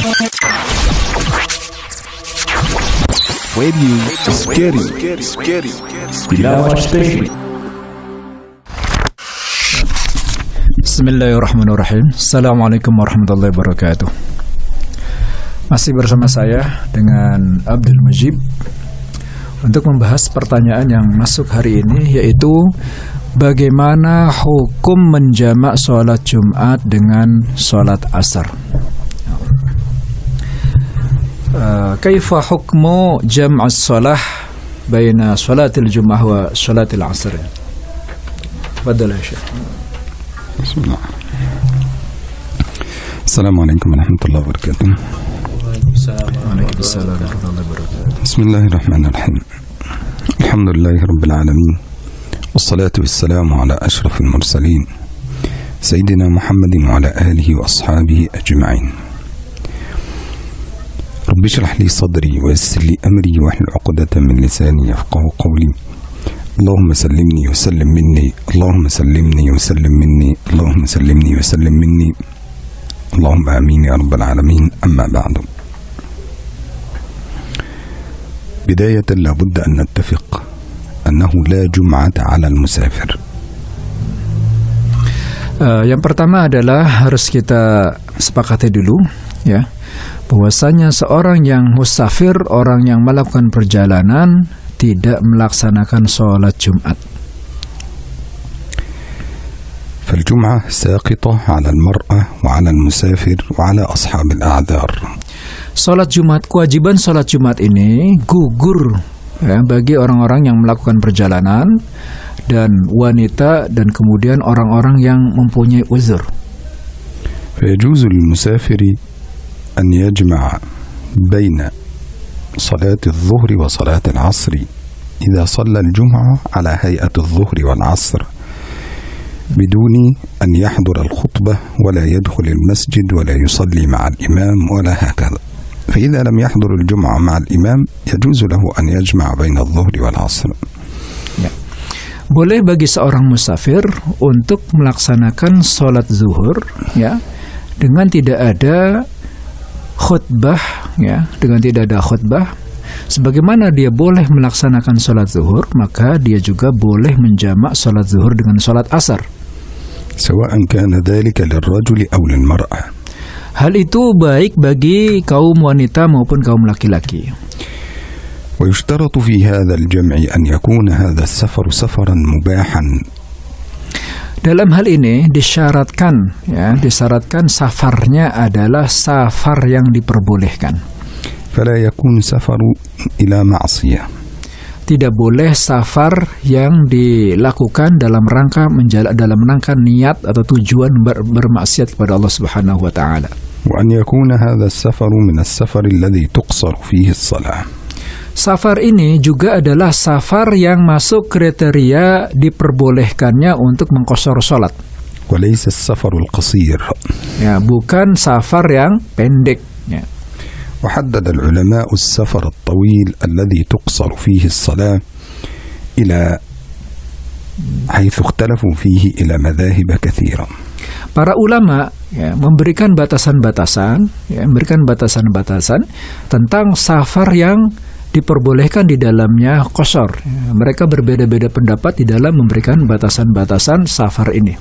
Radio Scary. Tilawah Station. Bismillahirrahmanirrahim. Assalamualaikum warahmatullahi wabarakatuh. Masih bersama saya dengan Abdul Mujib untuk membahas pertanyaan yang masuk hari ini, yaitu bagaimana hukum menjamak sholat Jumat dengan sholat asar. Kaifa hukmu jam'as sholah baina sholatil Jum'ah wa sholatil asar? Tafadhal ya Syekh. Bismillah. Assalamualaikum warahmatullahi wabarakatuh. Waalaikumsalam warahmatullahi wabarakatuh. Bismillahirrahmanirrahim. Alhamdulillahi rabbil alamin. Wassalatu wassalamu ala ashrafil mursalin Sayyidina Muhammadin wa ala alihi wa ashabihi ajma'in. Rabbi shrah li sadri wa yassir li amri wa hlul 'uqdatan min lisani yafqahu qawli. Allahumma sallimni wa sallim minni. Allahumma sallimni wa sallim minni. Allahumma sallimni wa sallim minni. Allahumma amin ya rabbal alamin. Amma ba'du. بداية لابد أن نتفق أنه لا جمعة على المسافر. Yang pertama adalah harus kita sepakati dulu, ya, bahwasanya seorang yang musafir, orang yang melakukan perjalanan, tidak melaksanakan sholat Jumat. فالجمعة ساقطة على المرأة وعلى المسافر وعلى أصحاب الأعذار. Sholat Jumat, kewajiban sholat Jumat ini gugur, ya, bagi orang-orang yang melakukan perjalanan dan wanita dan kemudian orang-orang yang mempunyai uzur. فيجوز للمسافر أن يجمع بين صلاة الظهر وصلاة العصر إذا صلى الجمعة على هيئة الظهر والعصر بدون أن يحضر الخطبة ولا يدخل المسجد ولا يصلي مع الإمام ولا هكذا. فإذا لم يحضر الجمعة مع الإمام يجوز له أن يجمع بين الظهر والعصر. Ya. Boleh bagi seorang musafir untuk melaksanakan sholat zuhur, ya, dengan tidak ada khutbah, ya, dengan tidak ada khutbah. Sebagaimana dia boleh melaksanakan sholat zuhur, maka dia juga boleh menjamak sholat zuhur dengan sholat asar. سواء كان ذلك للرجل أو للمرأة. Hal itu baik bagi kaum wanita maupun kaum laki-laki. ويشترط في هذا الجمع أن يكون هذا السفر سفرا مباحا. Dalam hal ini disyaratkan safarnya adalah safar yang diperbolehkan. فلا يكون سفر إلى معصية. Tidak boleh safar yang dilakukan dalam rangka niat atau tujuan bermaksiat kepada Allah Subhanahu wa taala. وأن يكون هذا السفر من السفر الذي تقصر فيه الصلاة. Safar ini juga adalah safar yang masuk kriteria diperbolehkannya untuk mengqashar salat. وليس السفر القصير. Ya, bukan safar yang pendek, ya. وحدد العلماء السفر الطويل الذي تقصر فيه الصلاة إلى حيث اختلفوا فيه إلى مذاهب كثيرة. Para ulama, ya, memberikan batasan-batasan tentang safar yang diperbolehkan di dalamnya qashar. Ya, mereka berbeda-beda pendapat di dalam memberikan batasan-batasan safar ini.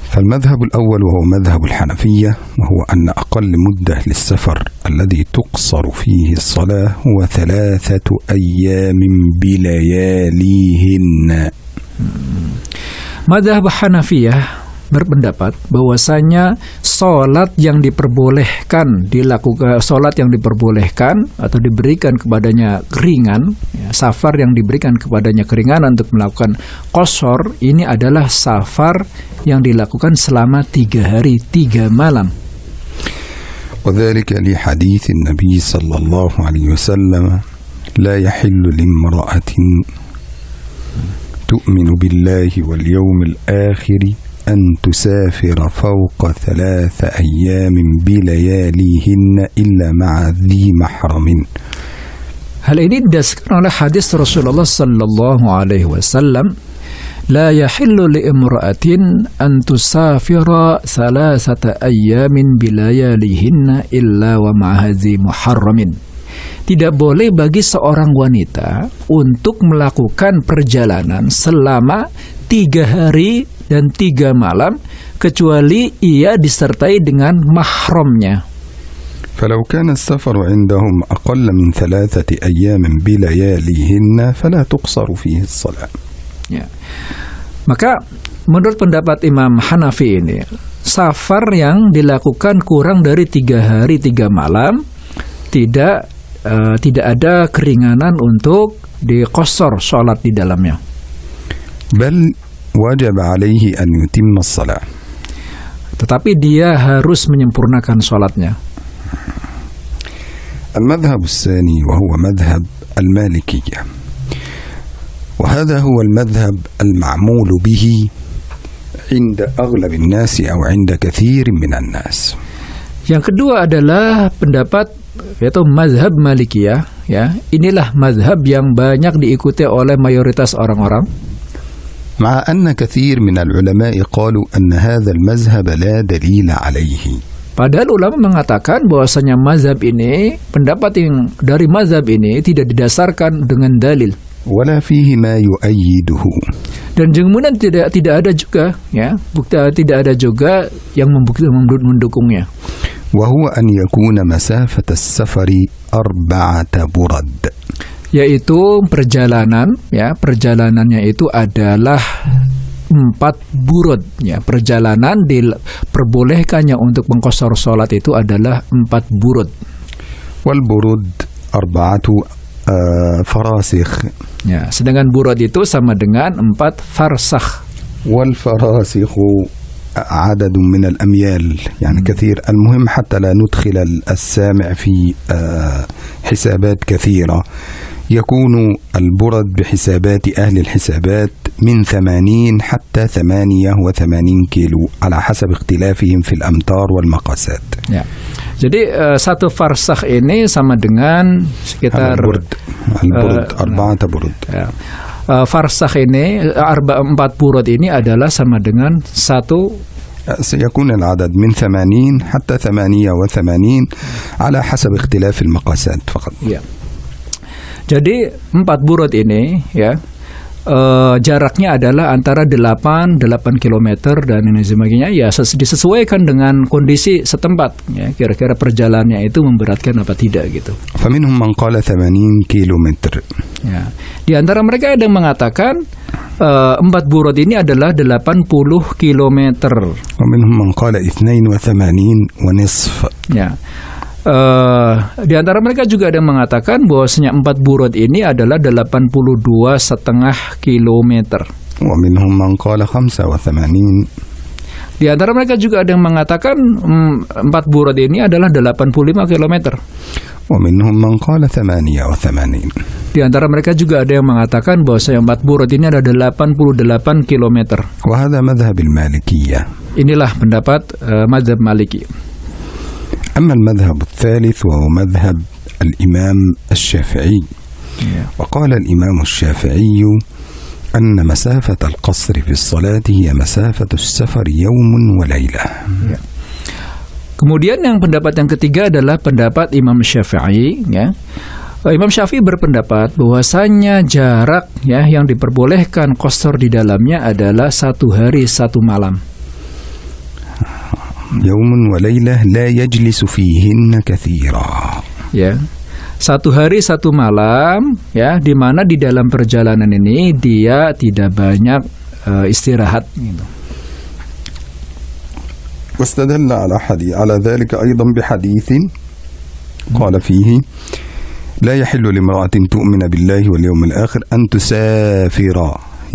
فالمذهب الأول وهو مذهب الحنفية وهو أن أقل مدة للسفر الذي تقصر فيه الصلاة هو 3 أيام بلياليهن. Madzhab Hanafiyah berpendapat bahwasanya salat yang diperbolehkan atau diberikan kepadanya keringan, ya, safar yang diberikan kepadanya keringanan untuk melakukan qashar, ini adalah safar yang dilakukan selama 3 hari 3 malam. وذلك لحديث النبي صلى الله عليه وسلم لا يحل لامرأة تؤمن بالله واليوم الآخر أن تسافر فوق 3 أيام بلياليهن إلا مع ذي محرم. Hal ini didasarkan oleh hadis Rasulullah sallallahu alaihi wasallam la yahillu li imra'atin an tusafira salasata ayyamin bilayalihinna illa wa ma'ahazi muharramin. Tidak boleh bagi seorang wanita untuk melakukan perjalanan selama 3 hari dan 3 malam kecuali ia disertai dengan mahramnya. فلو كان السفر عندهم أقل من 3 أيام بلياليهن فلا تقصر فيه الصلاة. Ya. Maka menurut pendapat Imam Hanafi ini, safar yang dilakukan kurang dari 3 hari 3 malam tidak ada keringanan untuk diqasar sholat di dalamnya. بل وجب عليه أن يتم الصلاة. Tetapi dia harus menyempurnakan sholatnya. المذهب الثاني وهو مذهب المالكية، وهذا هو المذهب المعمول به عند أغلب الناس أو عند كثير من الناس. Yang kedua adalah pendapat yaitu mazhab Malikiyah, ya. Inilah mazhab yang banyak diikuti oleh mayoritas orang-orang. مع أن كثير من العلماء قالوا أن هذا المذهب لا دليل عليه. Padahal ulama mengatakan bahwasanya mazhab ini, pendapat yang dari mazhab ini tidak didasarkan dengan dalil. ولا فيه ما يؤيده. Dan kemudian tidak ada juga, ya, tidak ada juga yang mendukungnya. وهو أن يكون مسافة السفر 4 برد. Yaitu perjalanan, ya, perjalanannya itu adalah 4 burud, ya. Perjalanan diperbolehkannya untuk mengqasar salat itu adalah 4 burud. والبرود 4 فراسخ. Ya, sedangkan burud itu sama dengan 4 farsakh. والفراسخ عدد من الأميال يعني كثير. المهم حتى لا ندخل السامع في حسابات كثيرة، يكون البرد بحسابات أهل الحسابات من 80 حتى 88 كيلو على حسب اختلافهم في الأمتار والمقاسات. Ya. Jadi 1 farsakh ini sama dengan sekitar البرد 4 برد. Ya. Farsakh ini 4 burud ini adalah sama dengan 1. سيكون العدد من 80 حتى 88 على حسب اختلاف المقاسات فقط. Ya. Jadi 4 burud ini, ya, jaraknya adalah antara 8 km dan ini sebagainya, ya, disesuaikan dengan kondisi setempat, ya, kira-kira perjalanannya itu memberatkan apa tidak gitu. فمنهم من قال 80 كيلومتر. Ya. Di antara mereka ada yang mengatakan 4 burud ini adalah 80 km. ومنهم من قال 82 ونصف. Ya. Di antara mereka juga ada yang mengatakan bahwasanya 4 burud ini adalah 82,5 kilometer. ومنهم من قال 85. Di antara mereka juga ada yang mengatakan 4 burud ini adalah 85 kilometer. ومنهم من قال 88. Di antara mereka juga ada yang mengatakan bahwasanya 4 burud ini adalah 88 kilometer. وهذا مذهب المالكية. Inilah pendapat mazhab Maliki. أما المذهب الثالث وهو مذهب الإمام الشافعي. وقال الإمام الشافعي أن مسافة القصر في الصلاة هي مسافة السفر يوم وليلة. Kemudian yang pendapat yang ketiga adalah pendapat Imam Syafi'i, ya. Imam Syafi'i berpendapat bahwasanya jarak, ya, yang diperbolehkan qasar di dalamnya adalah 1 hari 1 malam. يوم وليلة لا يجلس فيهن كثيرا. Ya. 1 hari 1 malam, ya, di mana di dalam perjalanan ini dia tidak banyak istirahat gitu. واستدل على ذلك أيضا بحديث قال فيه لا يحل لامرأة تؤمن بالله واليوم الآخر أن تسافر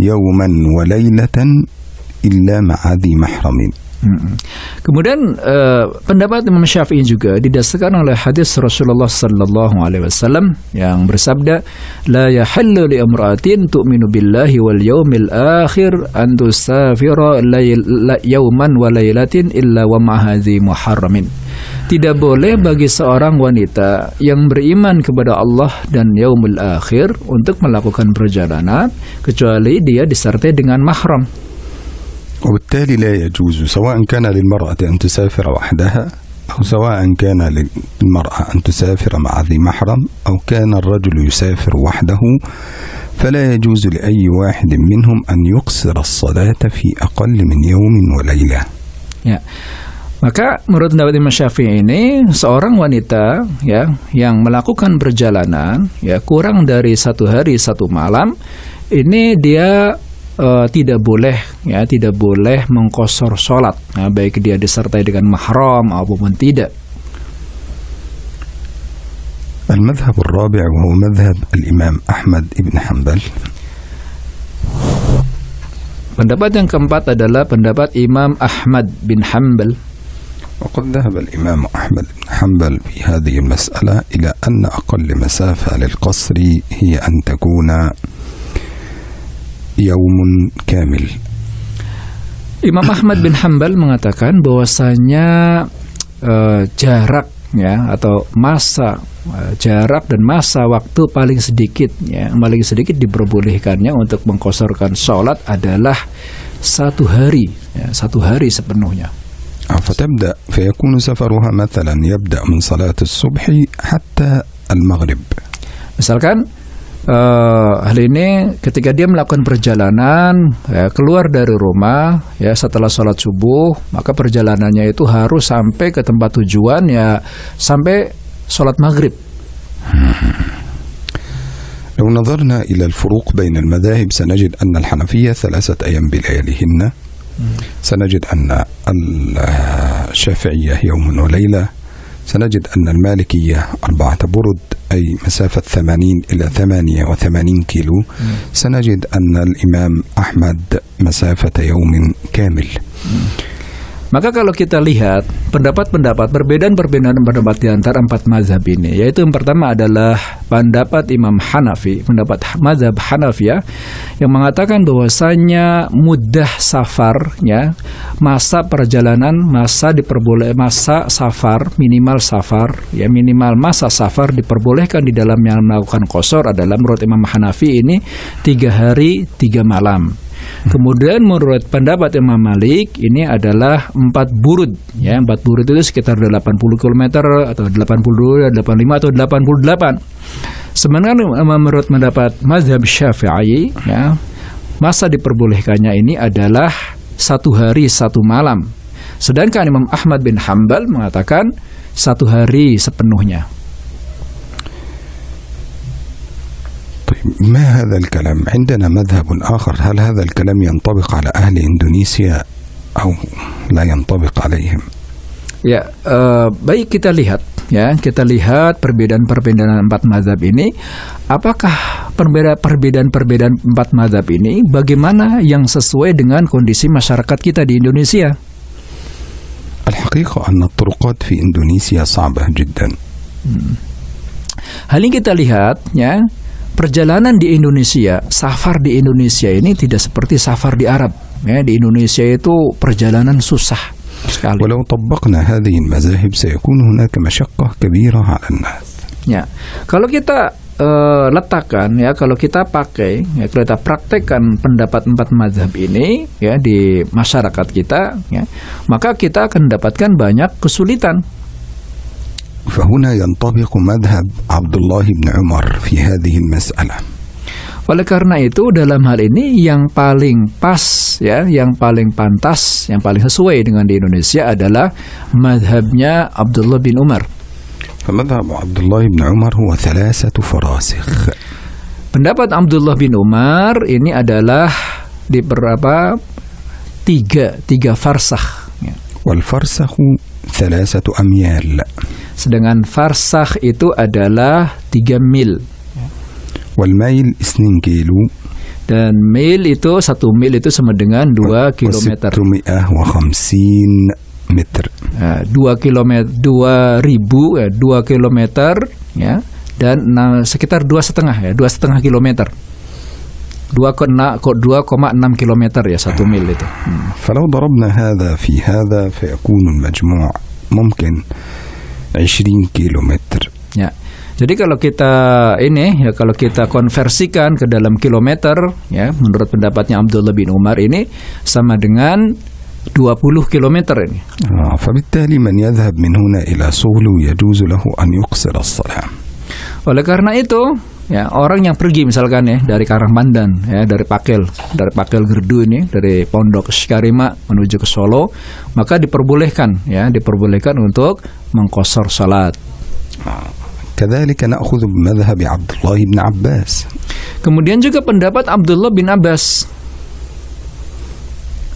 يوما وليلة إلا مع ذي محرم. Kemudian pendapat Imam Syafi'i juga didasarkan oleh hadis Rasulullah sallallahu alaihi wasallam yang bersabda, la yahillu li imra'atin tu'minu billahi wal yawmil akhir an tusafira yawman wa laylatin illa wa ma'ahazi muharramin. Tidak boleh bagi seorang wanita yang beriman kepada Allah dan yaumul akhir untuk melakukan perjalanan kecuali dia disertai dengan mahram. وبالتالي لا يجوز سواء كان للمرأة أن تسافر وحدها أو سواء كان للمرأة أن تسافر مع ذي محرم أو كان الرجل يسافر وحده فلا يجوز لأي واحد منهم أن يقصر الصلاة في أقل من يوم وليلة. Ya. Maka menurut pendapat Imam Syafi'i ini seorang wanita ya yang melakukan perjalanan ya kurang dari 1 hari 1 malam ini dia tidak boleh mengqasar salat ya, baik dia disertai dengan mahram maupun tidak. المذهب الرابع وهو مذهب الإمام أحمد بن حنبل. Pendapat yang keempat adalah pendapat Imam Ahmad bin Hanbal. وقد ذهب الإمام أحمد بن حنبل في هذه المسألة إلى أن أقل مسافة للقصر هي أن تكون يوم كامل. Imam Ahmad bin Hanbal mengatakan bahwasanya jarak ya atau masa jarak dan masa waktu paling sedikit diperbolehkannya untuk mengqasarkan salat adalah 1 hari ya, 1 hari sepenuhnya. فيكون سفرها مثلا يبدأ من صلاة الصبح حتى المغرب. Misalkan hal ini ketika dia melakukan perjalanan ya, keluar dari rumah ya setelah sholat subuh, maka perjalanannya itu harus sampai ke tempat tujuan ya sampai sholat maghrib. لو نظرنا إلى الفروق بين المذاهب سنجد أن الحنفية 3 أيام بلياليهن، سنجد أن الشافعية يوم وليلة، سنجد أن المالكية 4 برد أي مسافة 80 إلى 88 كيلو، سنجد أن الإمام أحمد مسافة يوم كامل. Maka kalau kita lihat pendapat-pendapat perbedaan pendapat di antara 4 mazhab ini, yaitu yang pertama adalah pendapat Imam Hanafi, pendapat mazhab Hanafiyah yang mengatakan bahwasanya muddah safar ya, masa perjalanan, masa safar, minimal masa safar diperbolehkan di dalam yang melakukan qasar adalah menurut Imam Hanafi ini 3 hari 3 malam. Kemudian menurut pendapat Imam Malik ini adalah 4 burud ya, 4 burud itu sekitar 80 km atau 82, 85 atau 88. Sebenarnya menurut pendapat mazhab Syafi'i ya, masa diperbolehkannya ini adalah 1 hari 1 malam. Sedangkan Imam Ahmad bin Hanbal mengatakan 1 hari sepenuhnya. ما هذا الكلام؟ عندنا مذهب آخر، هل هذا الكلام ينطبق على أهل إندونيسيا أو لا ينطبق عليهم؟ Ya, baik kita lihat perbedaan-perbedaan 4 mazhab ini. Apakah perbedaan-perbedaan 4 mazhab ini bagaimana yang sesuai dengan kondisi masyarakat kita di Indonesia? الحقيقة أن الطرقات في إندونيسيا صعبة جدا. Hal ini kita lihat ya, perjalanan di Indonesia, safar di Indonesia ini tidak seperti safar di Arab. Ya, di Indonesia itu perjalanan susah sekali. ولو طبقنا هذه المذاهب سيكون هناك مشقة كبيرة على الناس. Ya, kalau kita letakkan ya, kalau kita pakai ya, kalau kita praktekkan pendapat 4 mazhab ini ya di masyarakat kita ya, maka kita akan mendapatkan banyak kesulitan. فهنا ينطبق مذهب عبد الله بن عمر في هذه المسألة. Oleh karena itu dalam hal ini yang paling pas ya, yang paling pantas, yang paling sesuai dengan di Indonesia adalah mazhabnya Abdullah bin Umar. فمذهب عبد الله بن عمر هو 3 فراسخ. Pendapat Abdullah bin Umar ini adalah di berapa 3 farsakh ya. والفرسخ 3 أميال. Sedangkan farsakh itu adalah 3 mil. والميل 2 كيلو. Dan mil itu 1 mil itu sama dengan 2 kilometer. 650 meter. 2 kilometer 2 kilometer ya, dan sekitar 2,5 kilometer. 2,6 kilometer ya 1 mil itu. فلو ضربنا هذا في هذا فيكون المجموع ممكن 20 kilometer. Ya. Jadi kalau kita kalau kita konversikan ke dalam kilometer, ya, menurut pendapatnya Abdullah bin Umar ini sama dengan 20 kilometer ini. فبالتالي من يذهب من هنا إلى صولو يجوز له أن يقصر الصلاة. Oleh karena itu, ya, orang yang pergi misalkan ya dari Karangpandan, ya, dari Pakel Gerdu ini, dari Pondok Syikarima menuju ke Solo, maka diperbolehkan untuk mengqasar salat. كذلك نأخذ بمذهب عبد الله بن عباس. Kemudian juga pendapat Abdullah bin Abbas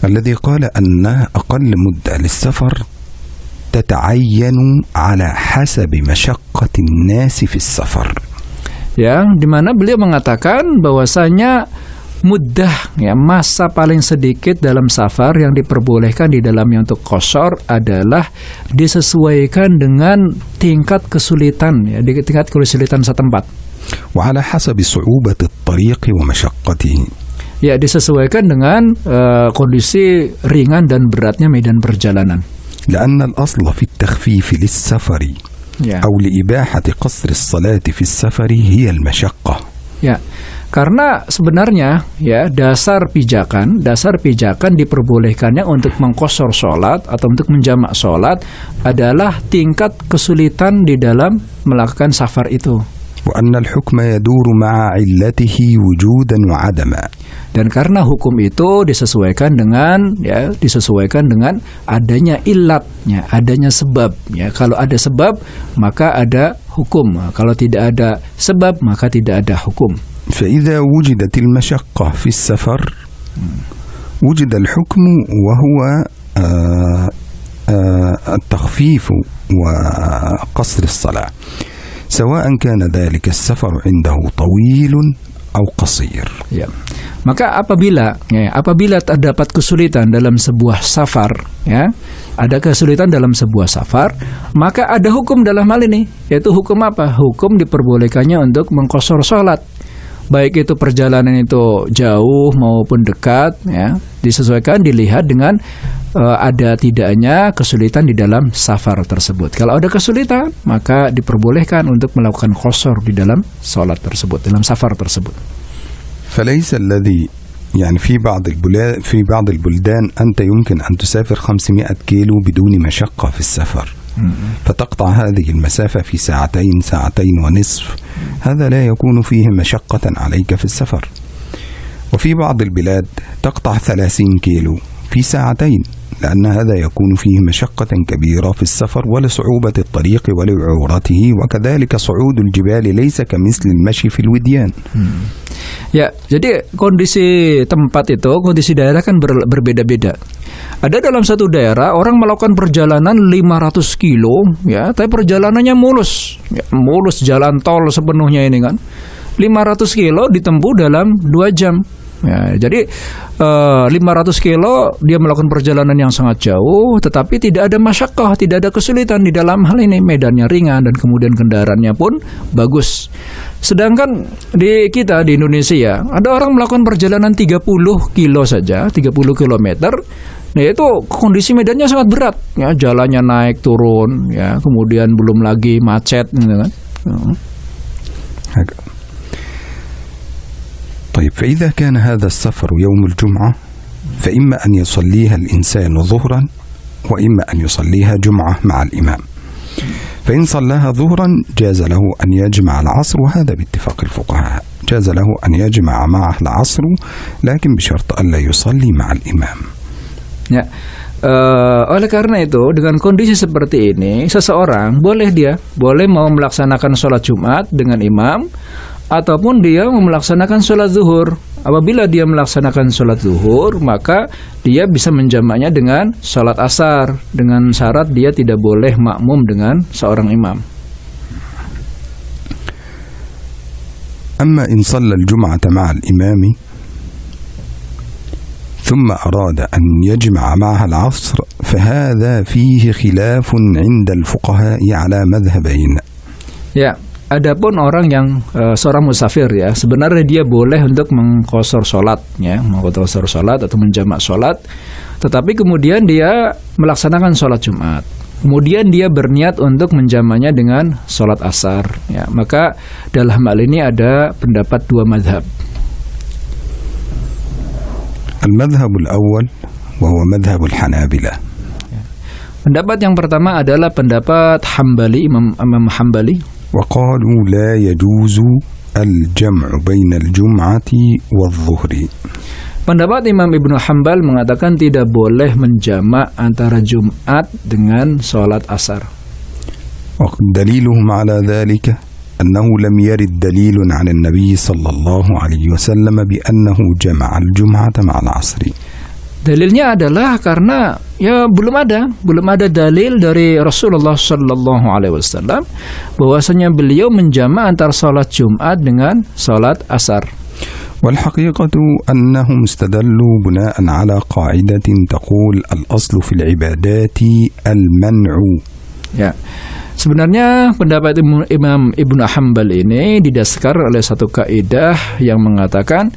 الذي قال أن أقل مدة للسفر تتعين على حسب مشقة الناس في السفر. Yang dimana beliau mengatakan bahwasanya muddah, ya, masa paling sedikit dalam safar yang diperbolehkan di dalamnya untuk qasar adalah disesuaikan dengan tingkat kesulitan, ya, tingkat kesulitan setempat. وعلى حسب صعوبة الطريق ومشقته. Ya, disesuaikan dengan kondisi ringan dan beratnya medan perjalanan. لأن الأصل في التخفيف للسفر Ya. أو لإباحة قصر الصلاة في السفر هي المشقة. Ya, karena sebenarnya, ya, dasar pijakan diperbolehkannya untuk mengqasar sholat atau untuk menjamak sholat adalah tingkat kesulitan di dalam melakukan safar itu. وأن الحكم يدور مع علته وجودا وعدما. Dan karena hukum itu disesuaikan dengan adanya ilatnya, adanya sebab. Ya, kalau ada sebab maka ada hukum. Kalau tidak ada sebab maka tidak ada hukum. فإذا وجدت المشقة في السفر وجد الحكم وهو التخفيف وقصر الصلاة سواء كان ذلك السفر عنده طويل أو قصير. Ya. Maka apabila terdapat kesulitan dalam sebuah safar, ya, ada kesulitan dalam sebuah safar, maka ada hukum dalam hal ini, yaitu hukum apa? Hukum diperbolehkannya untuk mengqasar sholat. Baik itu perjalanan itu jauh maupun dekat, ya, disesuaikan, dilihat dengan ada tidaknya kesulitan di dalam safar tersebut. Kalau ada kesulitan, maka diperbolehkan untuk melakukan qasar di dalam sholat tersebut, dalam safar tersebut. فليس الذي يعني في بعض البلدان أنت يمكن أن تسافر 500 كيلو بدون مشقة في السفر فتقطع هذه المسافة في ساعتين ونصف. هذا لا يكون فيه مشقة عليك في السفر. وفي بعض البلاد تقطع 30 كيلو في ساعتين لأن هذا يكون فيه مشقة كبيرة في السفر ولصعوبة الطريق ولعورته وكذلك صعود الجبال ليس كمثل المشي في الوديان. Ya, jadi kondisi tempat itu, kondisi daerah kan berbeda-beda. Ada dalam satu daerah orang melakukan perjalanan 500 kilo, ya, tapi perjalanannya mulus, ya, mulus jalan tol sepenuhnya ini kan. 500 kilo ditempuh dalam 2 jam. Ya, jadi 500 kilo dia melakukan perjalanan yang sangat jauh, tetapi tidak ada masyaqqah, tidak ada kesulitan di dalam hal ini, medannya ringan dan kemudian kendaraannya pun bagus. Sedangkan di Indonesia ada orang melakukan perjalanan 30 kilo saja, 30 kilometer. Nah, itu kondisi medannya sangat berat, ya, jalannya naik turun, ya, kemudian belum lagi macet, gitu kan. طيب فإذا كان هذا السفر يوم الجمعة فإما أن يصليها الإنسان ظهرا وإما أن يصليها جمعة مع الإمام. فإن صلاها ظهرا جاز له أن يجمع العصر وهذا باتفاق الفقهاء. جاز له أن يجمع معه العصر لكن بشرط ألا يصلي مع الإمام. Ya. Oleh karena itu dengan kondisi seperti ini seseorang boleh mau melaksanakan sholat Jumat dengan imam ataupun dia melaksanakan sholat zuhur. Apabila dia melaksanakan sholat zuhur, maka dia bisa menjamaknya dengan sholat asar, dengan syarat dia tidak boleh makmum dengan seorang imam. أما إن صلى الجمعة مع الإمام ثم أراد أن يجمع معها العصر فهذا فيه خلاف عند الفقهاء على مذهبين. Ya. Adapun orang yang seorang musafir, ya, sebenarnya dia boleh untuk mengqasar sholat, ya, mengqasar sholat atau menjamak sholat, tetapi kemudian dia melaksanakan sholat Jumat. kemudian dia berniat untuk menjamaknya dengan sholat asar, ya, maka dalam hal ini ada pendapat dua mazhab. المذهب الأول وهو مذهب الحنابلة. Pendapat yang pertama adalah pendapat Hambali, Imam Hambali. وقالوا لا يجوز الجمع بين الجمعة والظهر. Pendapat Imam Ibnu Hambal mengatakan tidak boleh menjamak antara Jumat dengan sholat asar. ودليلهم على ذلك أنه لم يرد دليل عن النبي صلى الله عليه وسلم بأنه جمع الجمعة مع العصر. Dalilnya adalah karena belum ada dalil dari Rasulullah Sallallahu Alaihi Wasallam bahwasanya beliau menjamak antara sholat Jumat dengan sholat asar. والحقيقة أنهم استدلوا بناء على قاعدة تقول الأصل في العبادات المنع. Ya. Sebenarnya pendapat Imam Ibnu Hanbal ini didasarkan oleh satu kaidah yang mengatakan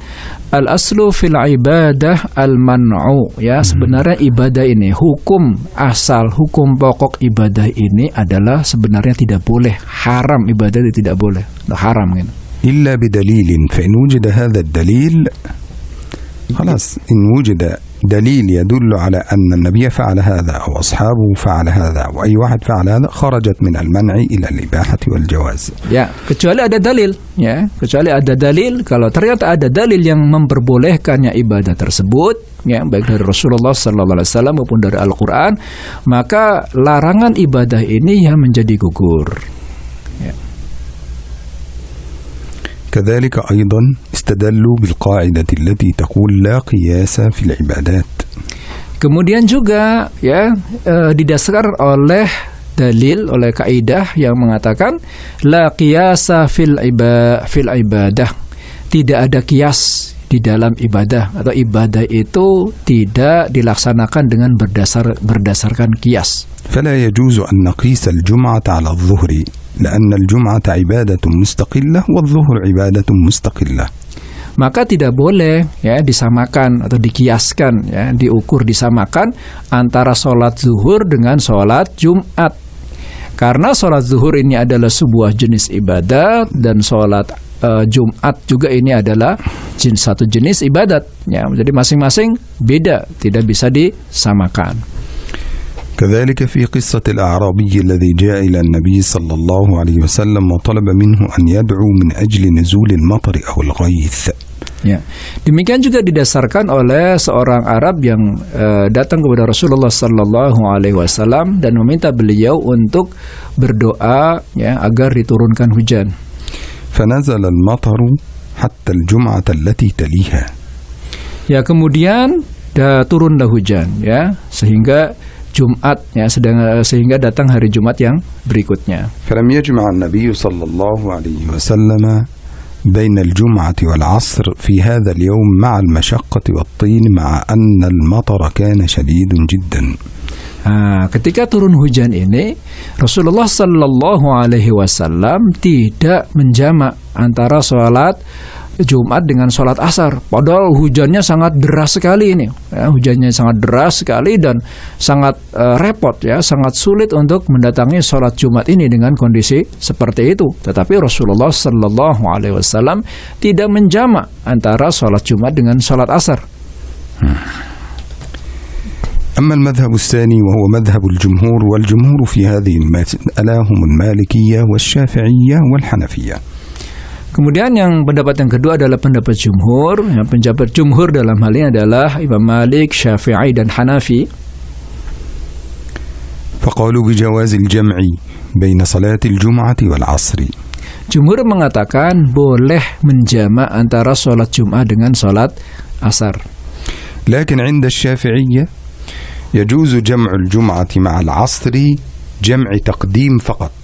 al-aslu fil ibadah al-man'u, ya. Sebenarnya ibadah ini, hukum asal, hukum pokok ibadah ini adalah sebenarnya tidak boleh, haram, ibadah itu tidak boleh, haram gitu. إلا بدليل فإن وجد هذا الدليل خلاص إن وجد دليل يدل على أن النبي فعل هذا أو أصحابه فعل هذا وأي واحد فعل هذا خرجت من المنع إلى الإباحة والجواز. Ya, kecuali ada dalil, ya. Kecuali ada dalil, kalau ternyata ada dalil yang memperbolehkannya ibadah tersebut, ya, baik dari Rasulullah sallallahu alaihi wasallam maupun dari Al-Qur'an, maka larangan ibadah ini yang menjadi gugur. Ya. كذلك أيضا استدلوا بالقاعدة التي تقول لا قياس في العبادات. Kemudian juga, ya, didasarkan oleh dalil, oleh kaidah yang mengatakan la qiyasa fil ibadah. Tidak ada kias di dalam ibadah, atau ibadah itu tidak dilaksanakan dengan berdasarkan kias. فلا يجوز أن نقيس الجمعة على الظهر لأن الجمعة عبادة مستقلة والظهر عبادة مستقلة. Maka tidak boleh, ya, disamakan atau dikiaskan, ya, diukur, disamakan antara sholat zuhur dengan sholat Jumat. Karena sholat zuhur ini adalah sebuah jenis ibadat dan sholat Jumat juga ini adalah satu jenis ibadat, ya. Jadi masing-masing beda, tidak bisa disamakan. كذلك في قصة الأعرابي الذي جاء إلى النبي صلى الله عليه وسلم وطلب منه أن يدعو من أجل نزول المطر أو الغيث. Ya, demikian juga didasarkan oleh seorang Arab yang datang kepada Rasulullah Sallallahu Alaihi Wasallam dan meminta beliau untuk berdoa, ya, agar diturunkan hujan. فنزل المطر حتى الجمعة التي تليها. Ya, kemudian turunlah hujan, ya, sehingga Jumat, ya, sehingga datang hari Jumat yang berikutnya. فلم يجمع النبي صلى الله عليه وسلم بين الجمعة والعصر في هذا اليوم مع المشقة والطين مع أن المطر كان شديد جدا. Ketika turun hujan ini, Rasulullah Sallallahu Alaihi Wasallam tidak menjamak antara sholat Jumat dengan sholat asar, padahal hujannya sangat deras sekali ini, ya, hujannya sangat deras sekali dan sangat repot, ya, sangat sulit untuk mendatangi sholat Jumat ini dengan kondisi seperti itu. Tetapi Rasulullah Sallallahu Alaihi Wasallam tidak menjamak antara sholat Jumat dengan sholat asar. أما المذهب الثاني وهو مذهب الجمهور والجمهور في هذه المسألة هم المالكية والشافعية والحنفية. Kemudian yang pendapat yang kedua adalah pendapat jumhur. Yang pendapat jumhur dalam hal ini adalah Imam Malik, Syafi'i dan Hanafi. فقالوا بجواز الجمع بين صلاة الجمعة والعصر. Jumhur mengatakan boleh menjamak antara sholat Jumat dengan sholat asar. لكن عند الشافعية يجوز جمع الجمعة مع العصر جمع تقديم فقط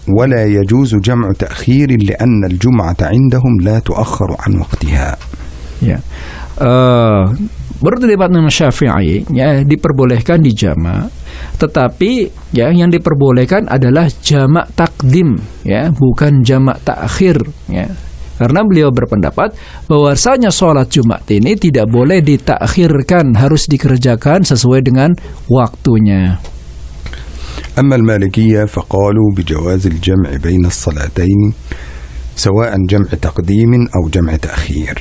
ولا يجوز جمع تأخير لأن الجمعة عندهم لا تؤخر عن وقتها. Ya, menurut pendapat Imam Syafi'i, ya, diperbolehkan dijamak, tetapi, ya, yang diperbolehkan adalah jamak takdim, ya, bukan jamak takhir, ya. Karena beliau berpendapat bahwasanya sholat Jumat ini tidak boleh ditakhirkan, harus dikerjakan sesuai dengan waktunya. أما المالكية فقالوا بجواز الجمع بين الصلاتين سواء جمع تقديم أو جمع تأخير.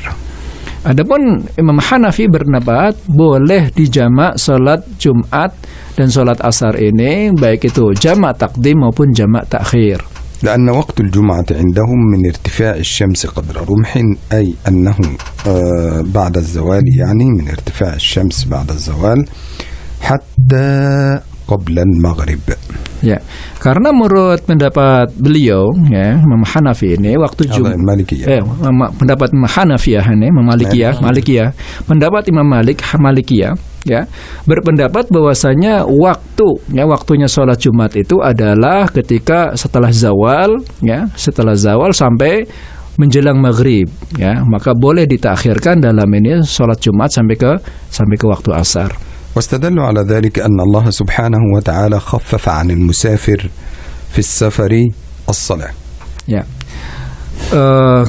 Adapun Imam Hanafi berpendapat boleh dijamak salat Jumat dan salat Asar ini baik itu jamak takdim maupun jamak takhir. لأن وقت الجمعة عندهم من ارتفاع الشمس قدر رمح، أي أنه بعد الزوال، يعني من ارتفاع الشمس بعد الزوال حتى قبل المغرب. Ya, karena menurut pendapat beliau, ya, Imam Hanafi ini waktu Jumat, pendapat Imam Hanafiyah ini, Malikiyah, pendapat Imam Malikiyah, ya, berpendapat bahwasanya waktunya sholat Jumat itu adalah ketika setelah zawal, ya, setelah zawal sampai menjelang maghrib, ya, maka boleh ditakhirkan dalam ini sholat Jumat sampai ke waktu asar. واستدلوا على ذلك أن الله سبحانه وتعالى خفف عن المسافر في السفر الصلاة. Ya.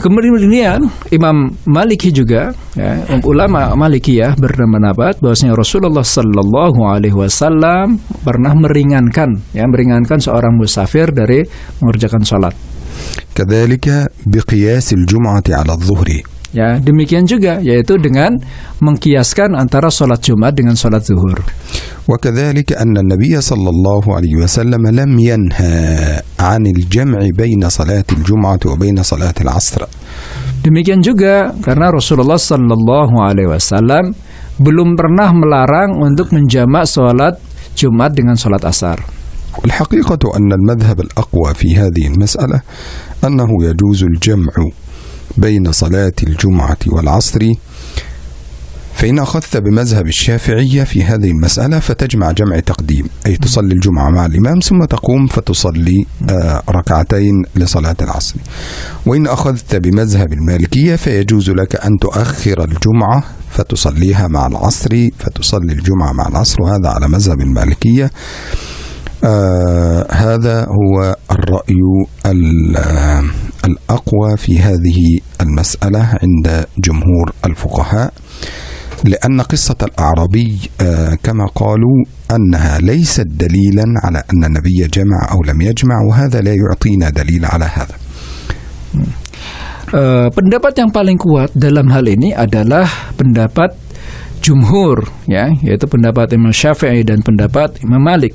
Kemudian Imam Maliki juga, ya, ulama Malikiyah berpendapat bahwasanya Rasulullah Sallallahu Alaihi Wasallam pernah meringankan seorang musafir dari mengerjakan salat. كذلك بقياس الجمعة على الظهر. Ya, demikian juga, yaitu dengan mengkiaskan antara salat Jumat dengan salat zuhur. وكذلك أن النبي صلى الله عليه وسلم لم ينهى عن الجمع بين صلاة الجمعة وبين صلاة العصر. Demikian juga karena Rasulullah Sallallahu Alaihi Wasallam belum pernah melarang untuk menjamak salat Jumat dengan salat asar. والحقيقة أن المذهب الأقوى في هذه المسألة أنه يجوز الجمع بين صلاة الجمعة والعصر، فإن أخذت بمذهب الشافعية في هذه المسألة فتجمع جمع تقديم، أي تصلي الجمعة مع الإمام ثم تقوم فتصلي ركعتين لصلاة العصر. وإن أخذت بمذهب المالكية فيجوز لك أن تؤخر الجمعة فتصليها مع العصر، فتصلي الجمعة مع العصر، وهذا على مذهب المالكية. هذا هو الرأي الأقوى في هذه المسألة عند جمهور الفقهاء، لأن قصة الأعرابي كما قالوا أنها ليست دليلا على أن النبي جمع أو لم يجمع، وهذا لا يعطينا دليل على هذا. Pendapat yang paling kuat dalam hal ini adalah pendapat jumhur, ya, yaitu pendapat Imam Syafi'i dan pendapat Imam Malik.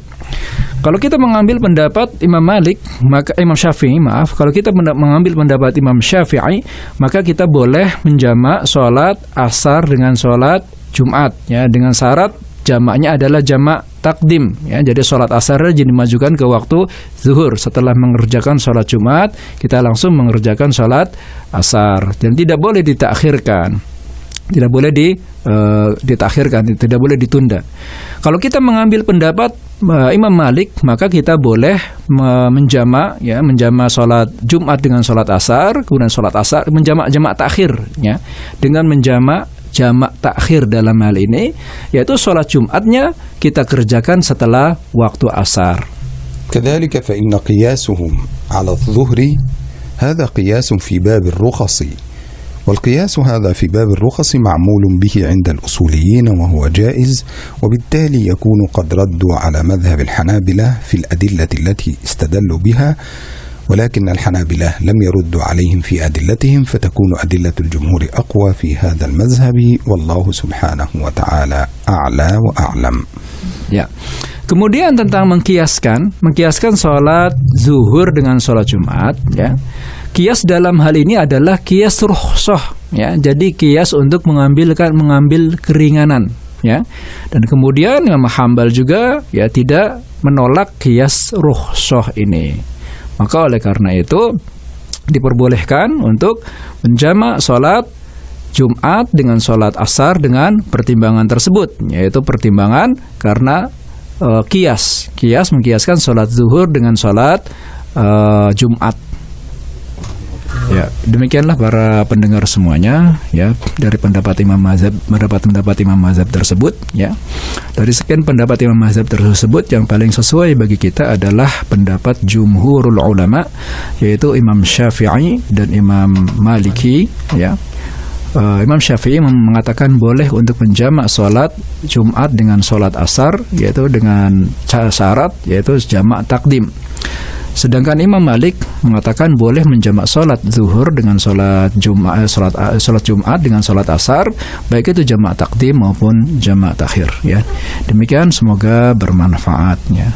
Kalau kita mengambil pendapat Imam Syafi'i, kalau kita mengambil pendapat Imam Syafi'i, maka kita boleh menjamak sholat asar dengan sholat Jumat, ya, dengan syarat jamaknya adalah jamak takdim, ya. Jadi sholat asar dimajukan ke waktu zuhur. Setelah mengerjakan sholat Jumat, kita langsung mengerjakan sholat asar, dan tidak boleh ditakhirkan. Tidak boleh ditakhirkan, tidak boleh ditunda. Kalau kita mengambil pendapat Imam Malik, maka kita boleh menjamak sholat Jumat dengan sholat asar, kemudian sholat asar menjamak jamak takhir, ya, dengan menjamak jamak takhir dalam hal ini, yaitu sholat Jumatnya kita kerjakan setelah waktu asar. كذلك فإن قياسهم على الظهر هذا قياس في باب الرخص، والقياس هذا في باب الرخص معمول به عند الأصوليين وهو جائز، وبالتالي يكون قد ردوا على مذهب الحنابلة في الأدلة التي استدلوا بها، ولكن الحنابلة لم يردوا عليهم في أدلتهم، فتكون أدلة الجمهور أقوى في هذا المذهب، والله سبحانه وتعالى أعلى وأعلم. Ya. Kemudian tentang mengkiaskan sholat zuhur dengan sholat Jumat, ya. Kias dalam hal ini adalah kias rukhsah, ya. Jadi kias untuk mengambil keringanan, ya. Dan kemudian Imam Hambal juga, ya, tidak menolak kias rukhsah ini. Maka oleh karena itu diperbolehkan untuk menjamak sholat Jumat dengan sholat asar dengan pertimbangan tersebut, yaitu pertimbangan karena kias mengkiaskan sholat zuhur dengan sholat Jumat. Ya, demikianlah para pendengar semuanya, ya, dari pendapat Imam Mazhab tersebut, ya. Dari sekian pendapat Imam Mazhab tersebut, yang paling sesuai bagi kita adalah pendapat jumhurul ulama, yaitu Imam Syafi'i dan Imam Maliki, ya. Imam Syafi'i mengatakan boleh untuk menjamak sholat Jumat dengan sholat asar, yaitu dengan syarat yaitu jamak takdim. Sedangkan Imam Malik mengatakan boleh menjamak sholat zuhur dengan sholat Jumat dengan sholat asar, baik itu jamak takdim maupun jamak takhir. Ya, demikian, semoga bermanfaat. Ya.